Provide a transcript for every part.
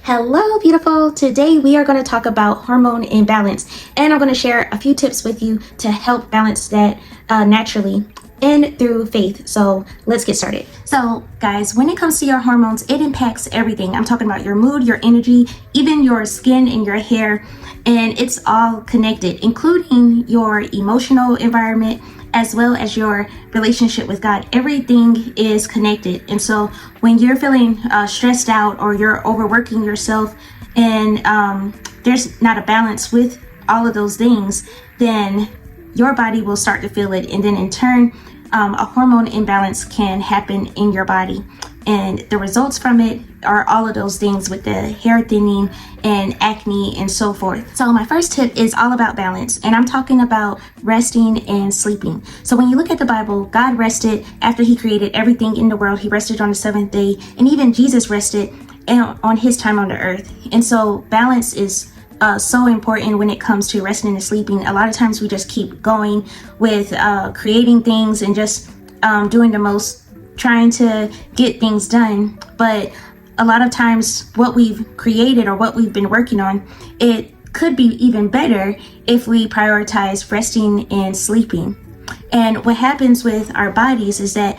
Hello, beautiful. Today we are going to talk about hormone imbalance, and I'm going to share a few tips with you to help balance that naturally and through faith. So let's get started. So guys, when it comes to your hormones, it impacts everything. I'm talking about your mood, your energy, even your skin and your hair, and it's all connected, including your emotional environment as well as your relationship with God. Everything is connected. And so when you're feeling stressed out or you're overworking yourself and there's not a balance with all of those things, then your body will start to feel it. And then in turn, a hormone imbalance can happen in your body. And the results from it are all of those things with the hair thinning and acne and so forth. So my first tip is all about balance, and I'm talking about resting and sleeping. So when you look at the Bible, God rested after he created everything in the world. He rested on the seventh day, and even Jesus rested on his time on the earth. And so balance is so important when it comes to resting and sleeping. A lot of times we just keep going with creating things and just doing the most, trying to get things done. But a lot of times what we've created or what we've been working on, it could be even better if we prioritize resting and sleeping. And what happens with our bodies is that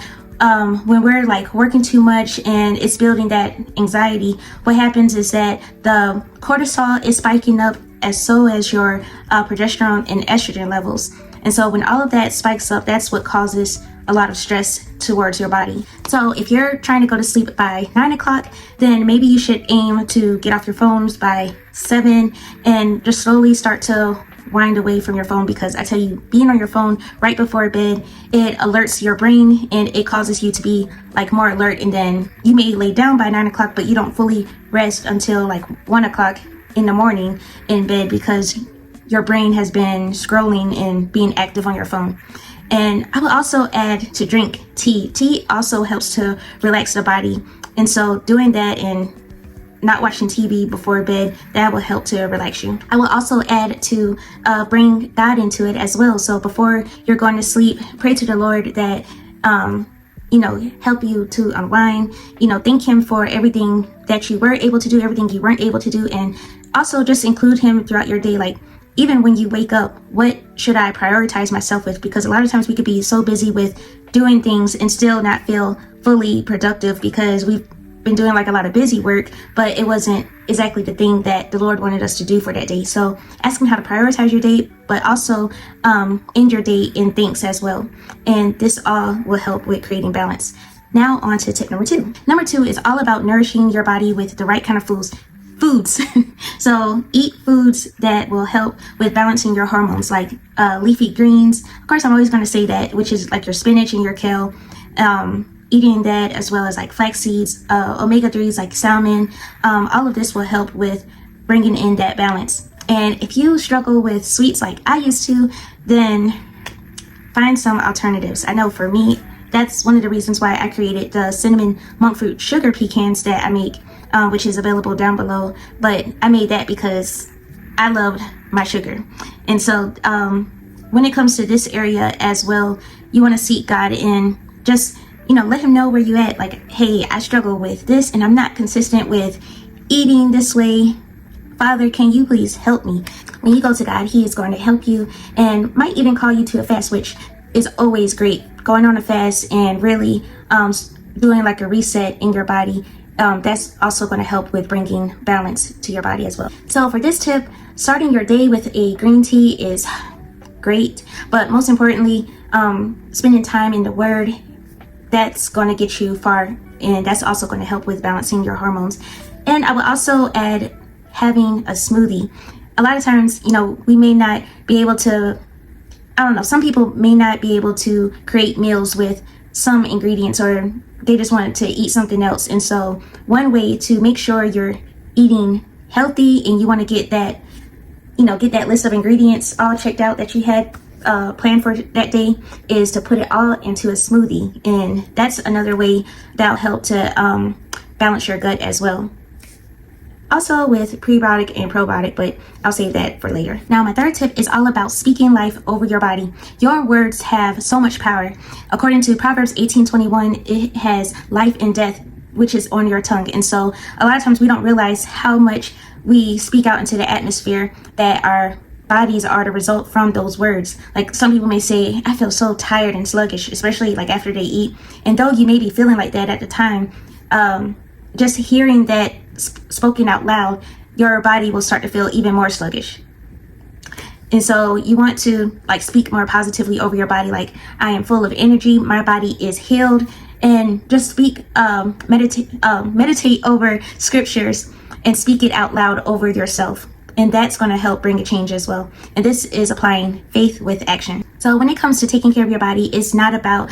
when we're like working too much and it's building that anxiety, what happens is that the cortisol is spiking up, as so as your progesterone and estrogen levels. And so when all of that spikes up, that's what causes a lot of stress towards your body. So if you're trying to go to sleep by 9 o'clock, then maybe you should aim to get off your phones by 7 and just slowly start to wind away from your phone, because I tell you, being on your phone right before bed, it alerts your brain and it causes you to be like more alert, and then you may lay down by 9 o'clock, but you don't fully rest until like 1 o'clock in the morning in bed, because your brain has been scrolling and being active on your phone. And I will also add to drink tea. Tea also helps to relax the body. And so doing that and not watching TV before bed, that will help to relax you. I will also add to bring God into it as well. So before you're going to sleep, pray to the Lord that, help you to unwind, thank him for everything that you were able to do, everything you weren't able to do. And also just include him throughout your day. Like, even when you wake up, what should I prioritize myself with? Because a lot of times we could be so busy with doing things and still not feel fully productive, because we've been doing like a lot of busy work, but it wasn't exactly the thing that the Lord wanted us to do for that day. So ask him how to prioritize your day, but also end your day in thanks as well. And this all will help with creating balance. Now on to tip number 2. Number 2 is all about nourishing your body with the right kind of foods. So eat foods that will help with balancing your hormones, like leafy greens. Of course, I'm always going to say that, which is like your spinach and your kale. Eating that, as well as like flax seeds, omega-3s like salmon. All of this will help with bringing in that balance. And if you struggle with sweets like I used to, then find some alternatives. I know for me, that's one of the reasons why I created the cinnamon Monkfruit sugar pecans that I make, which is available down below. But I made that because I loved my sugar. And so when it comes to this area as well, you want to seek God and just, let him know where you at. Like, hey, I struggle with this and I'm not consistent with eating this way. Father, can you please help me? When you go to God, he is going to help you and might even call you to a fast, which is always great. Going on a fast and really doing like a reset in your body, that's also going to help with bringing balance to your body as well. So for this tip, starting your day with a green tea is great, but most importantly, spending time in the Word, that's going to get you far, and that's also going to help with balancing your hormones. And I will also add having a smoothie. A lot of times, we may not be able to, some people may not be able to create meals with some ingredients, or they just want to eat something else. And so one way to make sure you're eating healthy and you want to get that, get that list of ingredients all checked out that you had planned for that day, is to put it all into a smoothie. And that's another way that'll help to balance your gut as well. Also with prebiotic and probiotic, but I'll save that for later. Now, my third tip is all about speaking life over your body. Your words have so much power. According to Proverbs 18:21, it has life and death which is on your tongue. And so a lot of times we don't realize how much we speak out into the atmosphere, that our bodies are the result from those words. Like some people may say, I feel so tired and sluggish, especially like after they eat. And though you may be feeling like that at the time, just hearing that spoken out loud, your body will start to feel even more sluggish. And so you want to like speak more positively over your body, like I am full of energy, my body is healed, and just speak, meditate over scriptures and speak it out loud over yourself. And that's going to help bring a change as well. And this is applying faith with action. So when it comes to taking care of your body, it's not about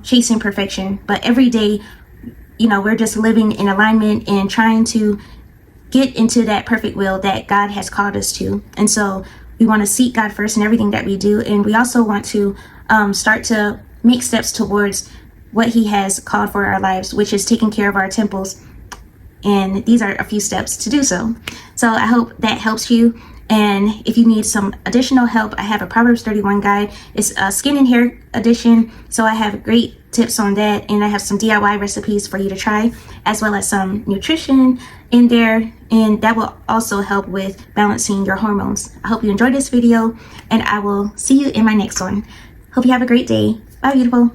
chasing perfection, but every day, we're just living in alignment and trying to get into that perfect will that God has called us to. And so we want to seek God first in everything that we do. And we also want to start to make steps towards what He has called for our lives, which is taking care of our temples. And these are a few steps to do so. So I hope that helps you. And if you need some additional help, I have a Proverbs 31 guide. It's a skin and hair edition. So I have great tips on that. And I have some DIY recipes for you to try, as well as some nutrition in there. And that will also help with balancing your hormones. I hope you enjoyed this video, and I will see you in my next one. Hope you have a great day. Bye, beautiful.